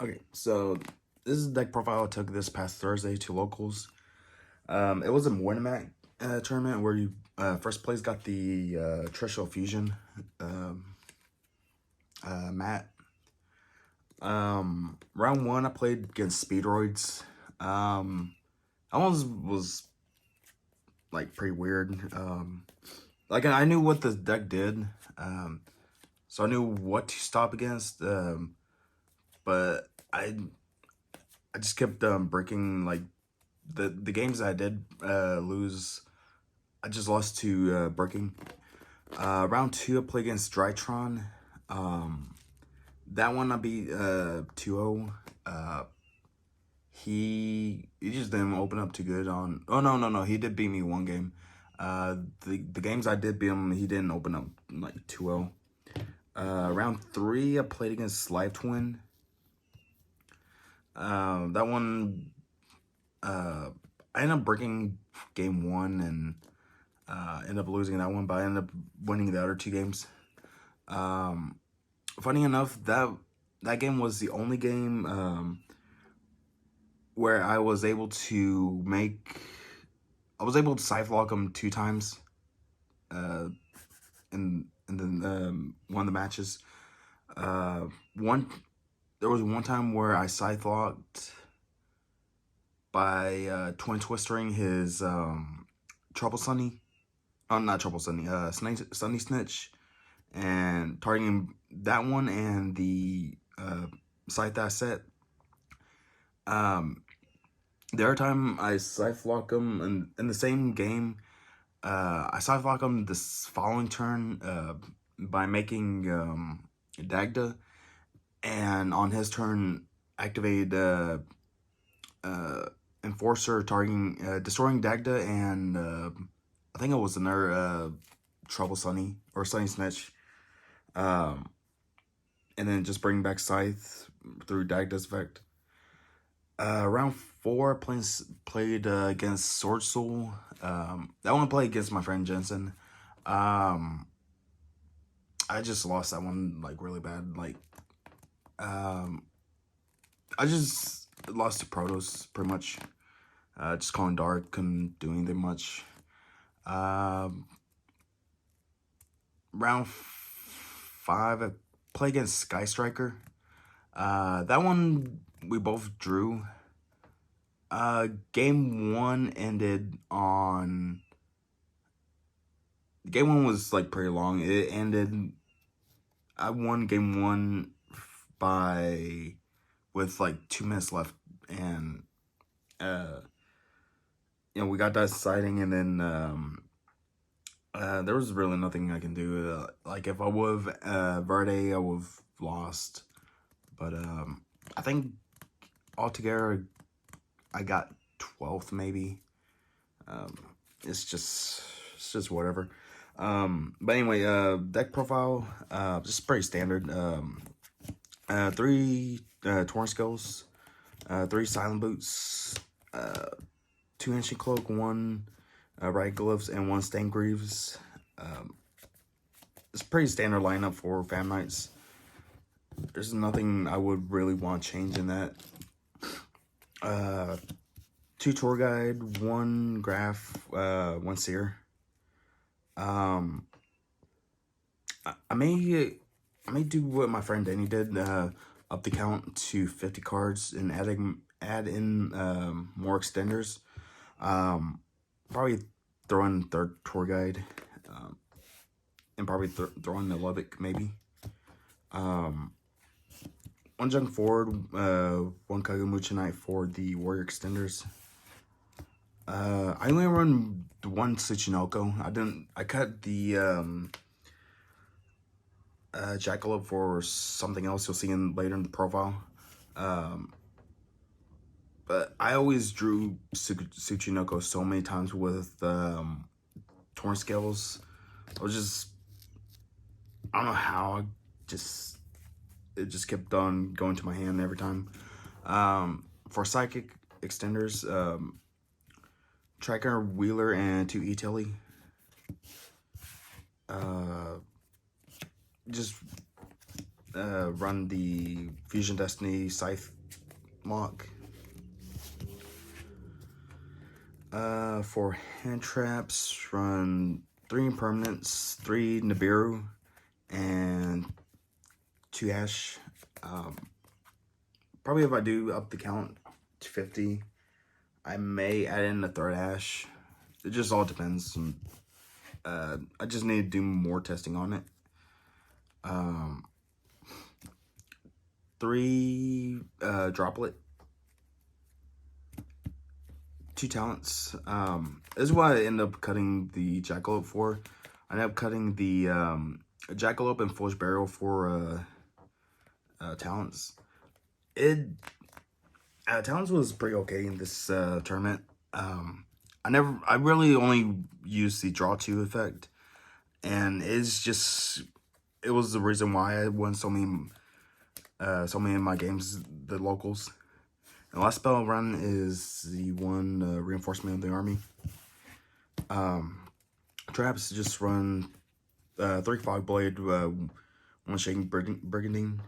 Okay, so this is the deck profile I took this past Thursday to locals. It was a morning mat tournament where you first place got the Terrestrial Fusion um, mat. Round one I played against Speedroids. That one was like pretty weird. Like I knew what the deck did, so I knew what to stop against. But I just kept breaking like the games I did lose. I just lost to Breaking. Round two, I played against Drytron. That one I beat 2-0. He just didn't open up too good on. Oh no, he did beat me one game. The games I did beat him, he didn't open up like 2-0. Round three, I played against Live Twin. That one, I ended up breaking game one and ended up losing that one, but I ended up winning the other two games. Funny enough, that game was the only game where I was able to scythe lock him two times in the one of the matches. One there was one time where I scythe locked by twin twistering his Trouble Sunny. Oh, not Trouble Sunny. Sunny Snitch, and targeting that one and the scythe that set. The other time I scythe lock him in the same game, I scythe lock him this following turn by making Dagda, and on his turn activate Enforcer targeting destroying Dagda and I think it was another Trouble Sunny or Sunny Snitch, and then just bring back Scythe through Dagda's effect. Round four, played against Sword Soul. That one played against my friend Jensen. I just lost that one like really bad. Like, I just lost to Protoss pretty much. Just calling Dark, couldn't do anything much. Round five, I played against Sky Striker. That one we both drew. Game one ended on. Game one was like pretty long. It ended. I won game one by with like 2 minutes left, and we got that deciding, and then there was really nothing I can do. Like if I would have Verde, I would have lost. But I think altogether I got 12th maybe. It's just whatever. But anyway, deck profile, just pretty standard. Three Torn Skills, three Silent Boots, 2 Ancient Cloak, one Riot Glyphs, and one Stain Greaves. It's a pretty standard lineup for Fam Nights. There's nothing I would really want to change in that. 2 Tour Guide, 1 Graph, 1 Seer. I may do what my friend Danny did, up the count to 50 cards and add in more extenders. Probably throw in third tour guide, and probably throw in the Lubbock maybe. 1 Junk Forward, 1 Kagamucha Knight for the Warrior extenders. I only run 1 Tsuchinoko. I cut the Jackalope for something else you'll see later in the profile. But I always drew Tsuchinoko so many times with Torn Scales. I don't know how, it just kept on going to my hand every time. For Psychic extenders, Tracker, Wheeler, and 2 E-Telly. Just run the Fusion Destiny Scythe lock. For hand traps, run 3 impermanents, 3 Nibiru, and 2 Ash. Probably if I do up the count to 50, I may add in a 3rd Ash. It just all depends. I just need to do more testing on it. 3 Droplet, 2 talents. This is what I end up cutting the Jackalope for. I ended up cutting the Jackalope and Foolish Burial for talents. Talents was pretty okay in this tournament. I really only used the draw 2 effect, and it was the reason why I won so many of my games, the locals. And last spell run is the 1 reinforcement of the army. Traps just run 3 Fogblade, 1 Shaking Brigandine.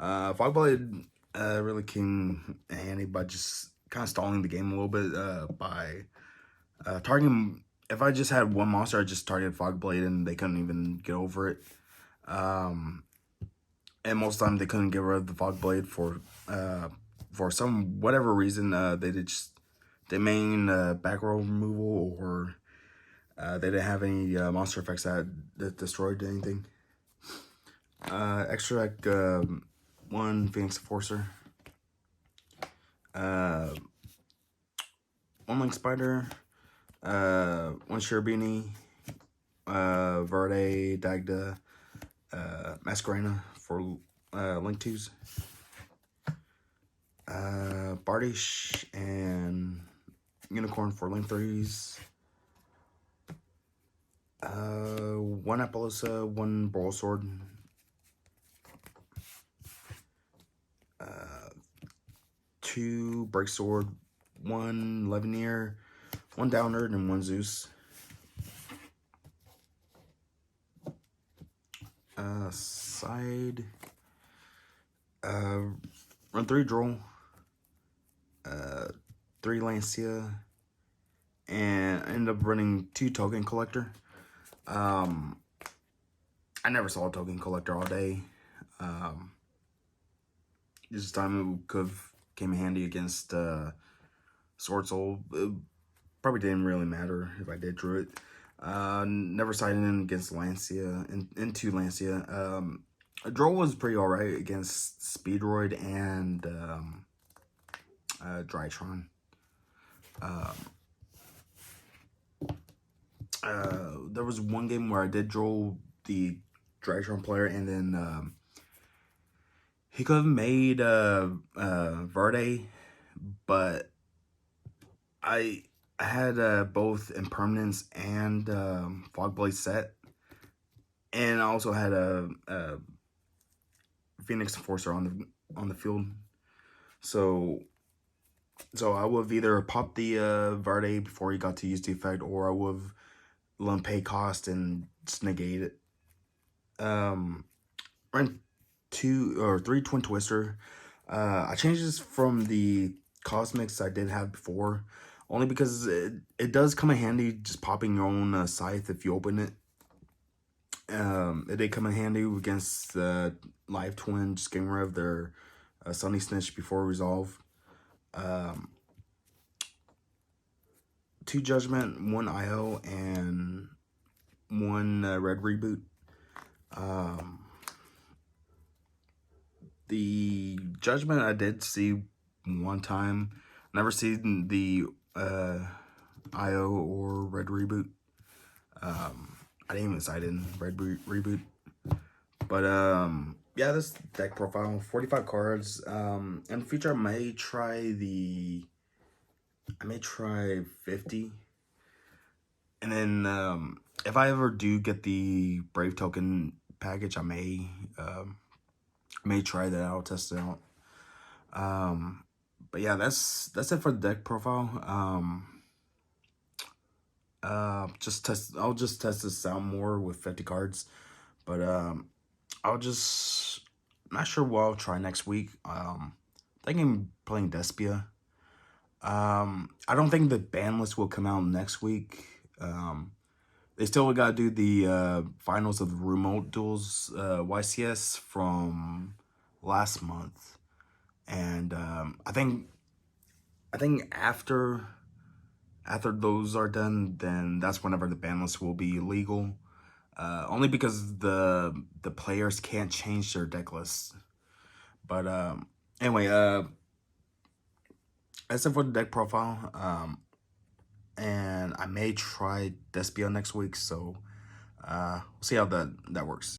Fogblade really came handy by just kind of stalling the game a little bit by targeting. If I just had 1 monster, I just targeted Fogblade and they couldn't even get over it. And most of the time they couldn't get rid of the Fogblade for some whatever reason. They main back row removal, or they didn't have any monster effects that destroyed anything. Extract 1 Phoenix Enforcer, 1 Link Spider, 1 Cherubini, Verde, Dagda, Masquerena for Link 2s, Bardish and Unicorn for Link 3s, 1 Appaloosa, 1 Brawl Sword, 2 Break Sword, 1 Levineer, 1 Downer, and 1 Zeus. Side. Run 3 Droll, 3 Lancia, and I ended up running 2 Token Collector. I never saw a Token Collector all day. This time it could have came in handy against Sword Soul. It probably didn't really matter if I did drew it. Never sided in against Lancia, into Lancia. Droll was pretty alright against Speedroid and Drytron. There was 1 game where I did Droll the Drytron player, and then he could have made Verde, but I had both Impermanence and Fogblade set, and I also had a Phoenix Enforcer on the field. So I would have either popped the Verde before he got to use the effect, or I would have let him pay cost and just negate it. Ran 2 or 3 Twin Twister. I changed this from the Cosmics I did have before, only because it does come in handy just popping your own Scythe if you open it. It did come in handy against Live Twin, just getting rid of their Sunny Snitch before resolve. 2 Judgment, 1 IO, and 1 Red Reboot. The Judgment I did see 1 time. Never seen the IO or Red Reboot. I didn't even cite in Red Reboot. But yeah, this deck profile, 45 cards. In the future I may try 50. And then if I ever do get the Brave Token package, I may try that out, test it out. But yeah, that's it for the deck profile. I'll just test this out more with 50 cards, but I'll just not sure what I'll try next week. Thinking playing Despia. I don't think the ban list will come out next week. They still got to do the finals of the remote duels YCS from last month, and I think after those are done, then that's whenever the ban list will be legal. Only because the players can't change their deck lists. But anyway, as for the deck profile, and I may try Despia next week, so we'll see how that works.